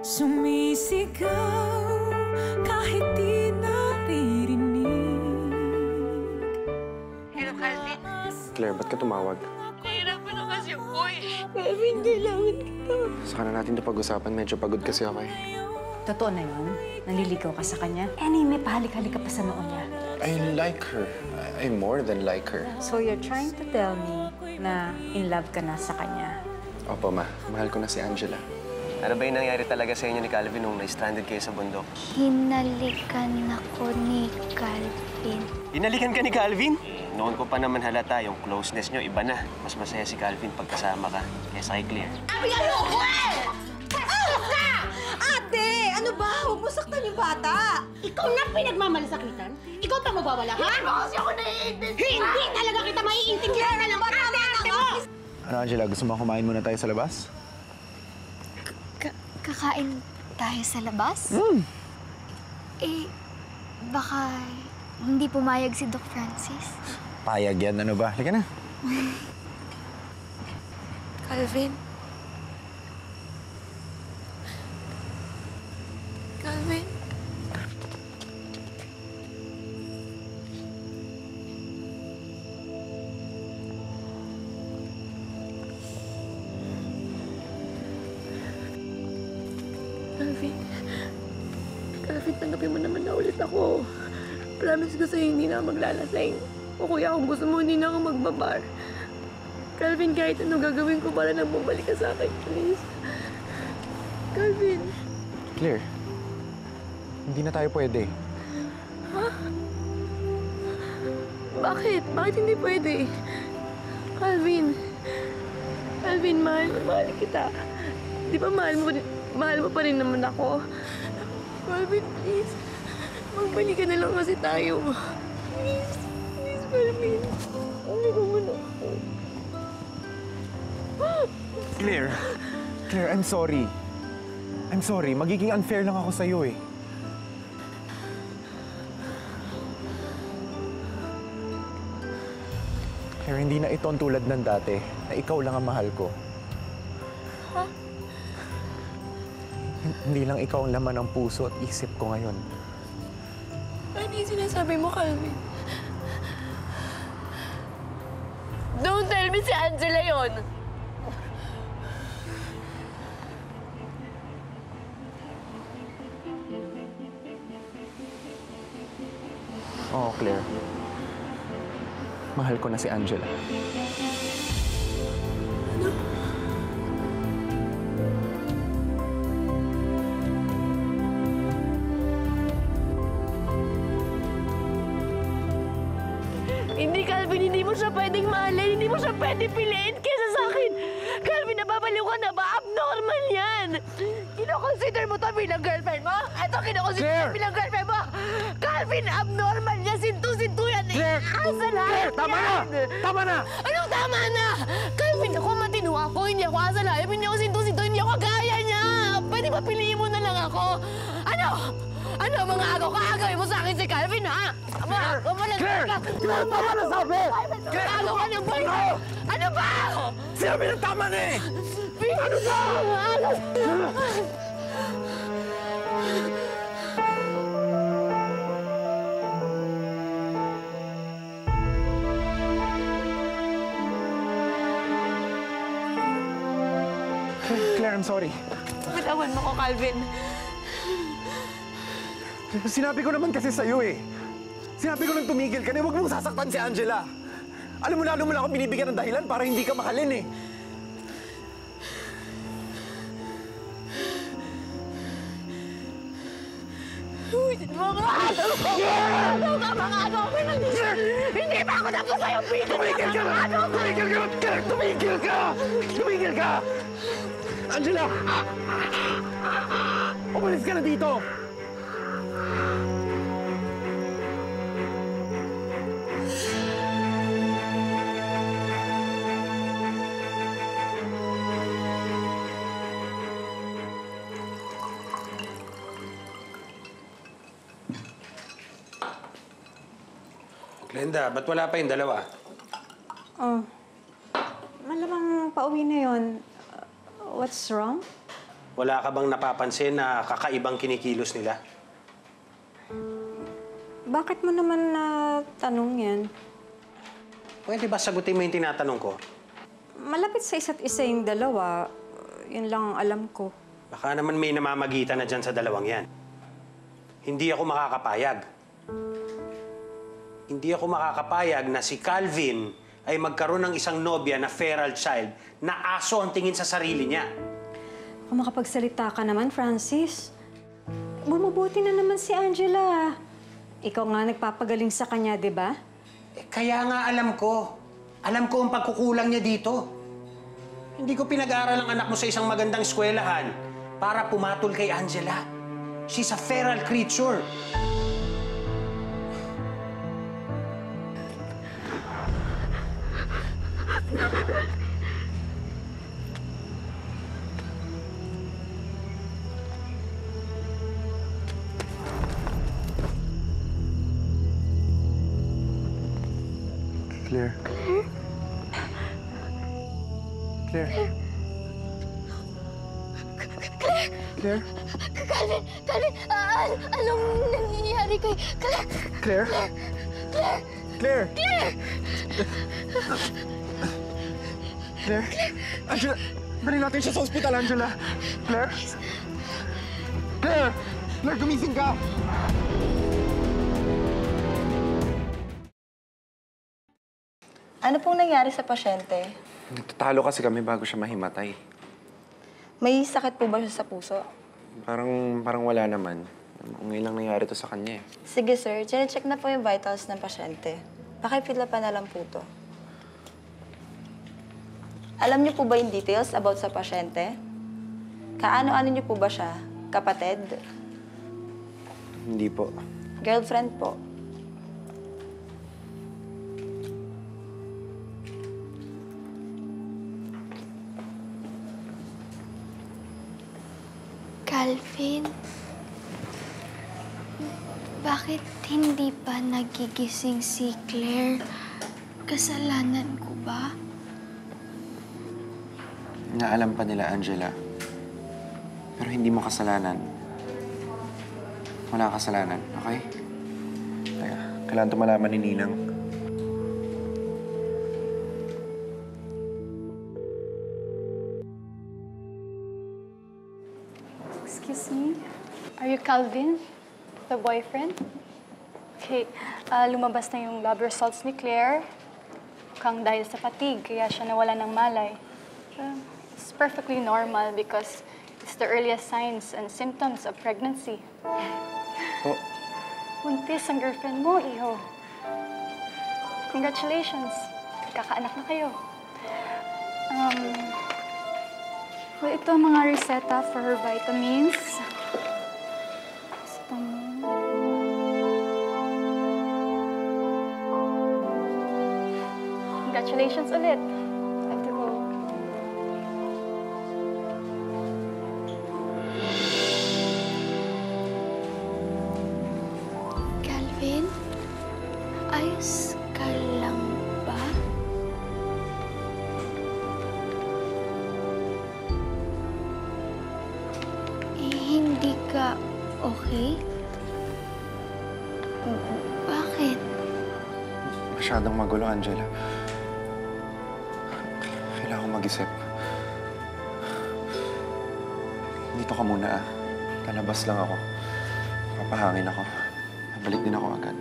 Sumisigaw kahit di naririnig. Hello, Calvin. Claire, ba't ka tumawag? Nahihirapan na kasi ako eh. Calvin, kailangan kita. Saka na natin ito pag-usapan. Medyo pagod kasi ako eh. Totoo na yun? Naliligaw ka sa kanya? May pahalik-halik ka pa sa noo niya. I like her. I more than like her. So you're trying to tell me na in love ka na sa kanya? Opo, ma. Mahal ko na si Angela. Ano ba yung nangyari talaga sa inyo ni Calvin nung na-stranded kayo sa bundok? Hinalikan ako ni Calvin. Hinalikan ka ni Calvin? Noon ko pa naman halata, yung closeness nyo, iba na. Mas masaya si Calvin pag kasama ka kaysa kay Claire. Abi, ayoko eh! Alas ka! Ate, ano ba? Huwag mo saktan yung bata. Ikaw na pinagmamalasakitan? Ikaw pa magwawala, ha? Hindi mo kasi ako naiintindihan. Hindi talaga kita maiintindihan ka lang. Ate mo! Ano, Angela? Gusto mo kumain muna tayo sa labas? Kakain tayo sa labas? Baka hindi pumayag si Doc Francis. Payag yan. Ano ba? Halika na. Calvin? Calvin? Calvin, tanggapin mo naman na ulit ako. Promise ko sa'yo, hindi na ako maglalasing. O kuya, kung gusto mo, hindi na ako magbabar. Calvin, kahit ano gagawin ko para lang bumalik ka sa akin, please. Calvin. Claire, hindi na tayo pwede. Ha? Bakit? Bakit hindi pwede? Calvin. Calvin, mahal kita. Di ba mahal mo pa rin naman ako? Calvin, please. Magbalik ka na lang kasi tayo. Please. Please, Calvin. Ano ka muna ako? Claire. Claire, I'm sorry. I'm sorry. Magiging unfair lang ako sa'yo eh. Claire, hindi na ito ang tulad ng dati na ikaw lang ang mahal ko. Hindi lang ikaw ang laman ng puso at isip ko ngayon. Ano yung sinasabi mo, Calvin? Don't tell me si Angela yon. Oo, Claire. Mahal ko na si Angela. Hindi, Calvin, hindi mo siya pwedeng mahalin. Hindi mo siya pwedeng piliin kaysa sa akin. Calvin, nababaliw ka na ba? Abnormal yan. Kino-consider mo to bilang girlfriend mo? Ito, kino-consider bilang girlfriend mo? Calvin, abnormal yan. Sintu-sintu yan. Asa lahat Tama na! Tama na! Anong tama na? Calvin, ako matino ako. Hindi ako asa lahat. Hindi ako sintu-sintu. Hindi ako kaya niya. Pwede ba piliin mo na lang ako? Ano? Ano mga agaw? Kaagawin mo sa akin si Calvin, ha? Claire! Claire, tama na sabi! Claire! Agaw ka ng boy ko! Ano ba? Sinabi ng tama na eh! Ano ba? Claire, I'm sorry. Bitawan mo ko, Calvin. Sinabi ko naman kasi sa'yo eh. Sinabi ko nang tumigil ka na, huwag mong sasaktan si Angela. Alam mo, lalo mo lang ako binibigyan ng dahilan para hindi ka mahalin eh. Mga agaw ko! Mga agaw ko! Hindi pa ako tapos sa'yo! Tumigil ka na! Tumigil ka! Claire, tumigil ka! Tumigil ka! Angela! Umalis ka na dito! Glenda, ba't wala pa yung dalawa? Malamang pauwi na yon. What's wrong? Wala ka bang napapansin na kakaibang kinikilos nila? Bakit mo naman tanong yan? Pwede ba sagutin mo yung tinatanong ko? Malapit sa isa't isa yung dalawa. Yun lang ang alam ko. Baka naman may namamagitan na dyan sa dalawang yan. Hindi ako makakapayag. Hindi ako makakapayag na si Calvin ay magkaroon ng isang nobya na feral child na aso ang tingin sa sarili niya. Kung makapagsalita ka naman, Francis. Bumubuti na naman si Angela. Ikaw nga nagpapagaling sa kanya, di ba? Kaya nga alam ko. Alam ko ang pagkukulang niya dito. Hindi ko pinag-aaral ang anak mo sa isang magandang eskwelahan para pumatol kay Angela. She's a feral creature. Claire. Claire. Claire? Calvin, anong nangyayari kay Claire? Claire? Claire? Claire? Claire? Angela! Balik natin siya sa ospital, Angela! Claire? Claire! Claire, gumising ka! Ano pong nangyari sa pasyente? Nagtatalo kasi kami bago siya mahimatay. May sakit po ba siya sa puso? Parang wala naman. Ngayon lang nangyari to sa kanya eh. Sige sir, check na po yung vitals ng pasyente. Pakipila pa na lang po to. Alam niyo po ba yung details about sa pasyente? Kaano-ano niyo po ba siya? Kapatid? Hindi po. Girlfriend po? Calvin, bakit hindi pa nagigising si Claire? Kasalanan ko ba? Naalam pa nila, Angela. Pero hindi mo kasalanan. Wala kasalanan, okay? Teka, kailangan ito malaman ni Ninang. Excuse me? Are you Calvin? The boyfriend? Okay, lumabas na yung lab results ni Claire. Mukhang dahil sa fatigue, kaya siya nawala ng malay. It's perfectly normal because it's the earliest signs and symptoms of pregnancy. Oh. Buntis ang girlfriend mo, iho. Congratulations. Kakaanak na kayo. Well, ito ang mga reseta for her vitamins. Congratulations ulit. Have to go. Calvin, ayos ka lang ba? Hindi ka okay? Bakit? Masyadong magulo, Angela. Kailangan ko mag-isip. Dito ka muna, ah. Lalabas lang ako. Papahangin ako. Babalik din ako agad.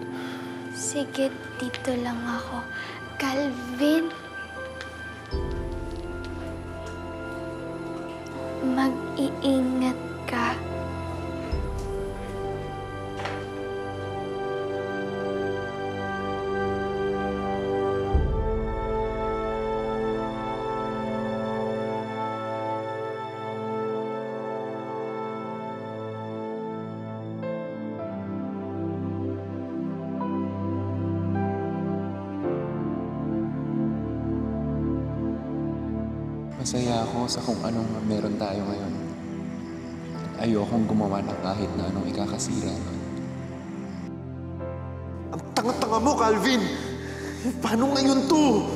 Sige, dito lang ako. Calvin, mag-iingat ka. Masaya ako sa kung anong meron tayo ngayon. Ayokong gumawa ng kahit na anong ikakasira nun. Ang tanga-tanga mo, Calvin! Paano ngayon to?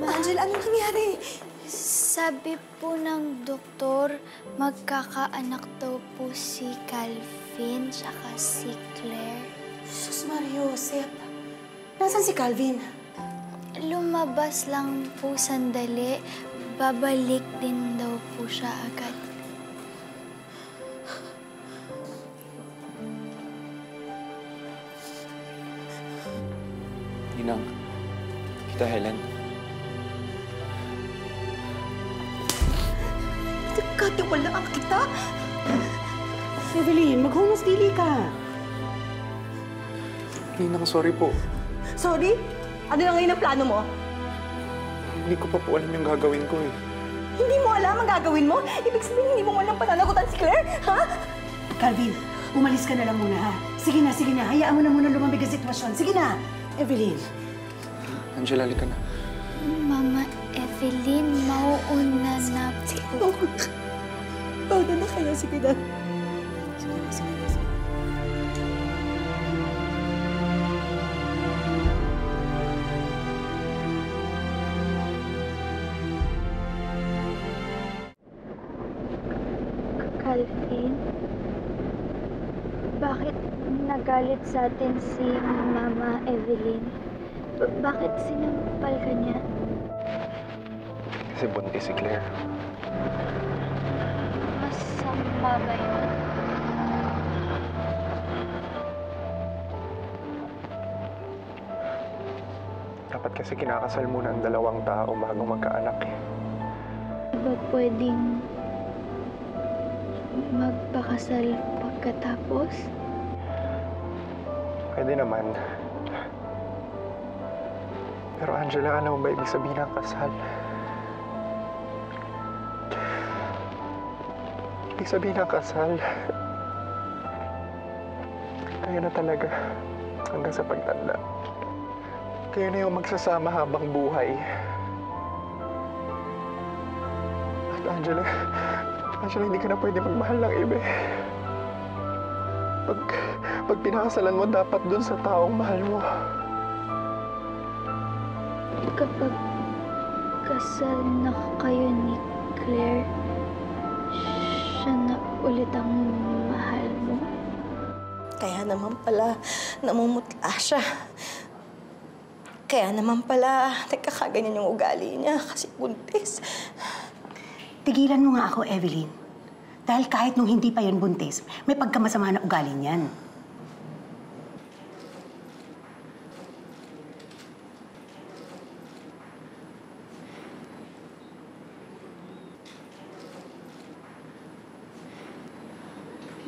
Angela, ano nangyari? Sabi po ng doktor, magkakaanak daw po si Calvin tsaka si Claire. Sus Mario, Sep. Nasaan si Calvin? Lumabas lang po sandali. Babalik din daw po siya agad. Ninang, Tita Helen. Nagkatiwalaan kita? Evelyn, maghunos dili ka. Ninang, sorry po. Sorry? Ano na ngayon ang plano mo? Hindi ko pa po alam yung gagawin ko eh. Hindi mo alam ang gagawin mo? Ibig sabihin, hindi mo walang pananagutan si Claire, ha? Calvin, umalis ka na lang muna, ha? Sige na, sige na. Hayaan mo na muna lumamig ang sitwasyon. Sige na, Evelyn. Angela, halika na. Mama Evelyn, mauuna na po. Mauuna na kayo, sige na. Sige na, sige na, sige na. Calvin, bakit nagalit sa atin si Mama Evelyn? Bakit sinampal ka niya? Kasi buntis si Claire. Masama ba yun? Dapat kasi kinakasal muna ang dalawang tao bago magkaanak eh. Ba pwedeng magpakasal pagkatapos? Pwede naman. Pero Angela, alam mo ba ibig sabihin ng kasal? Ibig sabihin ng kasal, kayo na talaga hanggang sa pagtanda. Kayo na yung magsasama habang buhay. At Angela, hindi ka na pwede magmahal ng iba. Pag pinakasalan mo, dapat dun sa taong mahal mo. Kapag kasal na kayo ni Claire, siya na ulit ang mahal mo? Kaya naman pala, namumutla siya. Kaya naman pala, nagkakaganyan yung ugali niya kasi buntis. Tigilan mo nga ako, Evelyn. Dahil kahit nung hindi pa yan buntis, may pagkamasama na ugali niyan.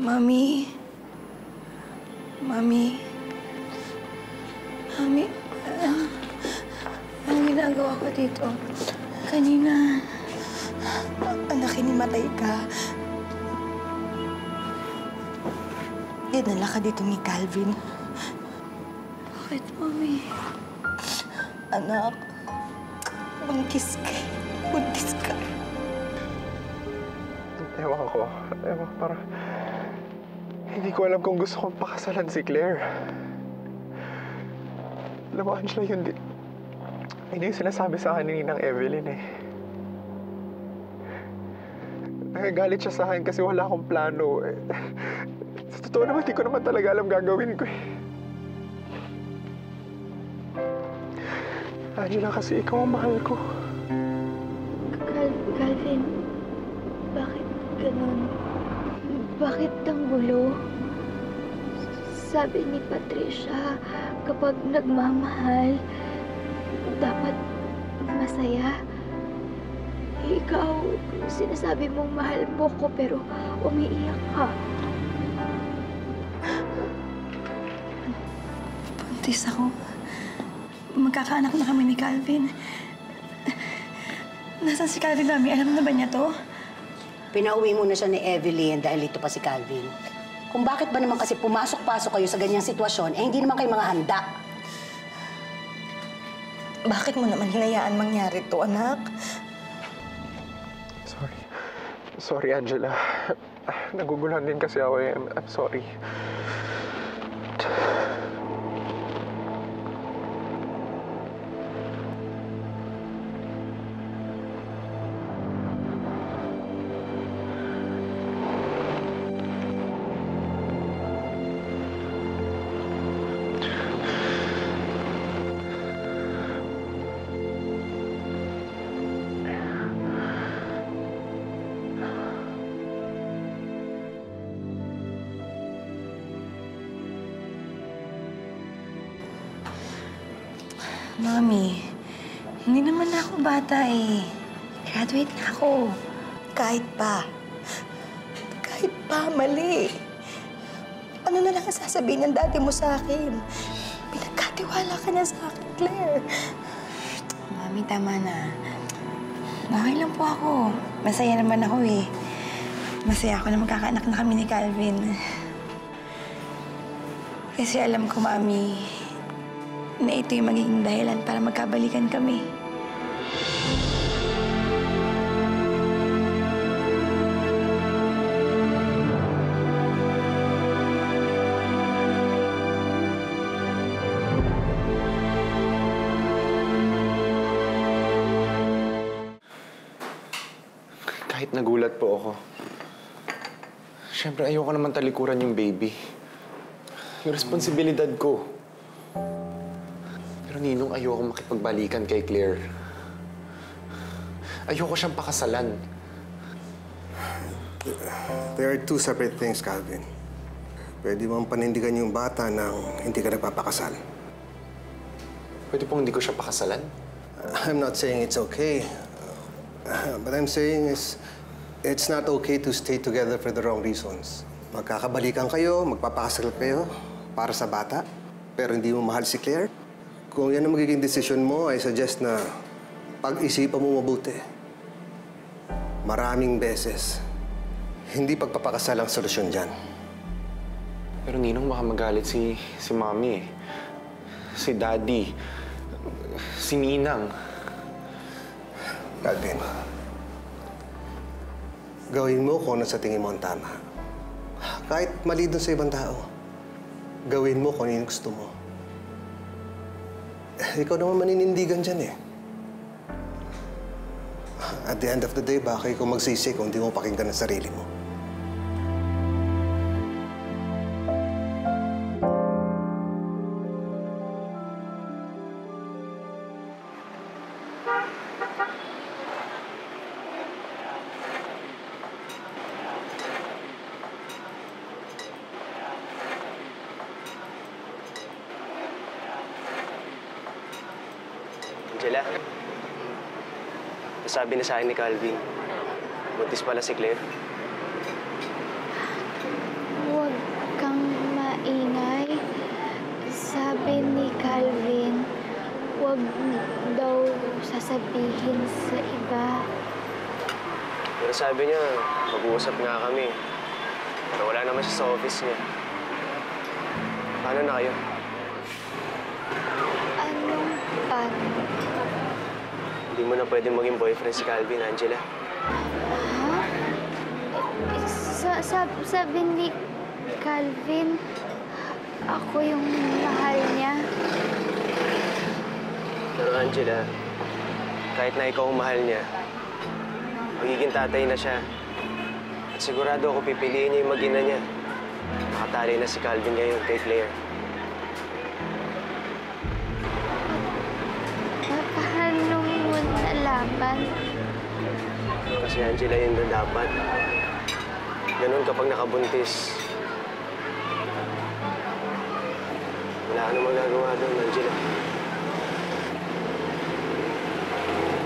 Mami. Anong ginagawa ko dito? Kanina, anak, hinimatay ka. Dinala ka dito ni Calvin. Bakit, Mami? Anak, buntis ka. Buntis ka. Ewan ko, parang... Hindi ko alam kung gusto kong pakasalan si Claire. Alam mo, Angela, hindi yung sinasabi sa akin ni Ninang Evelyn eh. Nagagalit siya sa akin kasi wala akong plano eh. Sa totoo naman, hindi ko naman talaga alam gagawin ko eh. Angela, kasi ikaw ang mahal ko. Calvin, bakit ganun? Bakit ang gulo? Sabi ni Patricia, kapag nagmamahal, dapat masaya. Ikaw, sinasabi mong mahal mo ko pero umiiyak ka. Buntis ako. Magkakaanak na kami ni Calvin. Nasaan si Calvin, Mami? Alam na ba niya to? Pinauwi muna siya ni Evelyn dahil ito pa si Calvin. Kung bakit ba naman kasi pumasok-pasok kayo sa ganyang sitwasyon, eh hindi naman kayo mga handa. Bakit mo naman hinayaan mangyari to, anak? Sorry, Angela. Naguguluhan din kasi ako eh. I'm sorry. Mami, hindi naman ako bata eh. Graduate na ako. Kahit pa, mali. Ano na lang ang sasabihin ng daddy mo sa akin? Pinagkatiwala ka na sa akin, Claire. Mami, tama na. Okay lang po ako. Masaya naman ako eh. Masaya ako na magkakaanak na kami ni Calvin. Kasi alam ko, Mami, na ito yung magiging dahilan para magkabalikan kami. Kahit nagulat po ako. Siyempre, ayoko naman talikuran yung baby. Yung responsibilidad ko. Pero Ninong, ayoko makipagbalikan kay Claire. Ayoko siyang pakasalan. There are two separate things, Calvin. Pwede mong panindigan yung bata nang hindi ka nagpapakasal. Pwede pong hindi ko siya pakasalan? I'm not saying it's okay. But I'm saying is, it's not okay to stay together for the wrong reasons. Magkakabalikan kayo, magpapakasal kayo para sa bata, pero hindi mo mahal si Claire. Kung yan ang magiging desisyon mo, I suggest na pag-isipan mo mabuti. Maraming beses. Hindi pagpapakasal ang solusyon dyan. Pero Ninong, baka magalit si Mami eh. Si Daddy. Si Ninang. Calvin, gawin mo kung ano sa tingin mo ang tama. Kahit mali dun sa ibang tao, gawin mo kung ano yung gusto mo. Ikaw naman maninindigan dyan eh. At the end of the day, baka ikaw magsisi kung hindi mo pakinggan ang sarili mo. Angela, nasabi na sa akin ni Calvin, buntis pala si Claire. Huwag kang maingay. Sabi ni Calvin, huwag daw sasabihin sa iba. Pero sabi niya, mag-uusap nga kami. Pero wala naman siya sa office niya. Paano na kayo? Anong paano? Hindi mo na pwedeng maging boyfriend si Calvin, Angela. Ha? Sabi ni Calvin, ako yung mahal niya. Pero Angela, kahit na ikaw ang mahal niya, magiging tatay na siya. At sigurado ako pipiliin niya yung mag-ina niya. Nakatali na si Calvin ngayon kay Claire. Paano mo nalaman? Kasi Angela, yun na dapat. Ganun kapag nakabuntis. Wala ka namang magagawa doon, Angela.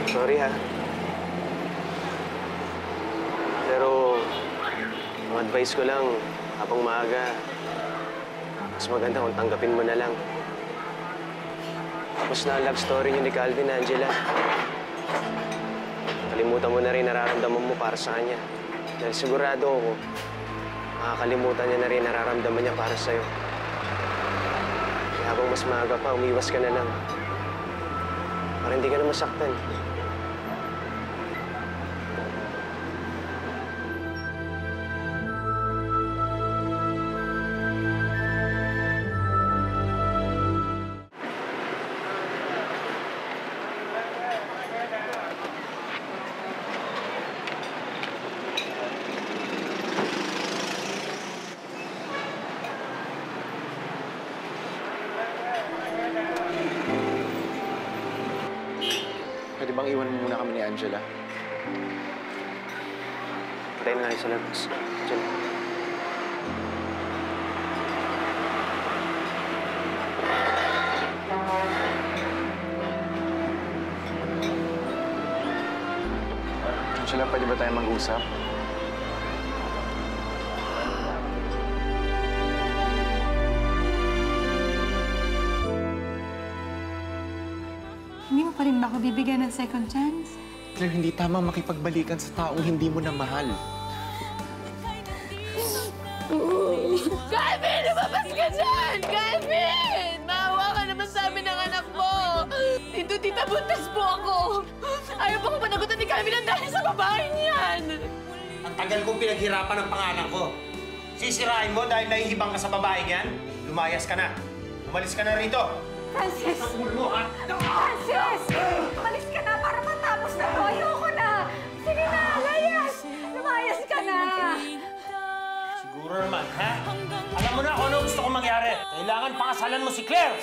Sorry, ha? Pero, ang advice ko lang, habang maaga, mas maganda kung tanggapin mo na lang. Tapos na ang love story niyo ni Calvin, Angela. Kalimutan mo na rin nararamdaman mo para sa kanya. Dahil sigurado ako, makakalimutan niya na rin nararamdaman niya para sa'yo. Kaya habang mas maaga pa, umiwas ka na lang. Para hindi ka na masaktan. Pwede bang iwan mo muna kami ni Angela? Tayo na kayo sa labas. Angela. Angela, pwede ba tayo mag-usap? Hindi mo pa rin ba ako bibigyan ng second chance? Claire, hindi tama makipagbalikan sa taong hindi mo na mahal. Calvin! Lumabas ka dyan! Calvin! Maawa ka naman sa amin ng anak mo! Tita, buntis po ako! Ayaw pa ko panagutan ni Calvin ang dahil sa babae niyan! Ang tagal kong pinaghirapan ng pangalan ko. Sisirain mo dahil nahihibang ka sa babae niyan? Lumayas ka na. Umalis ka na rito. Francis! Ang ulo mo, ha? Francis! Umalis ka na para matapos na to. Ayoko na. Sige na, layas! Lumayas ka na. Siguro naman, ha? Alam mo na kung ano gusto kong mangyari. Kailangan pakasalan mo si Claire!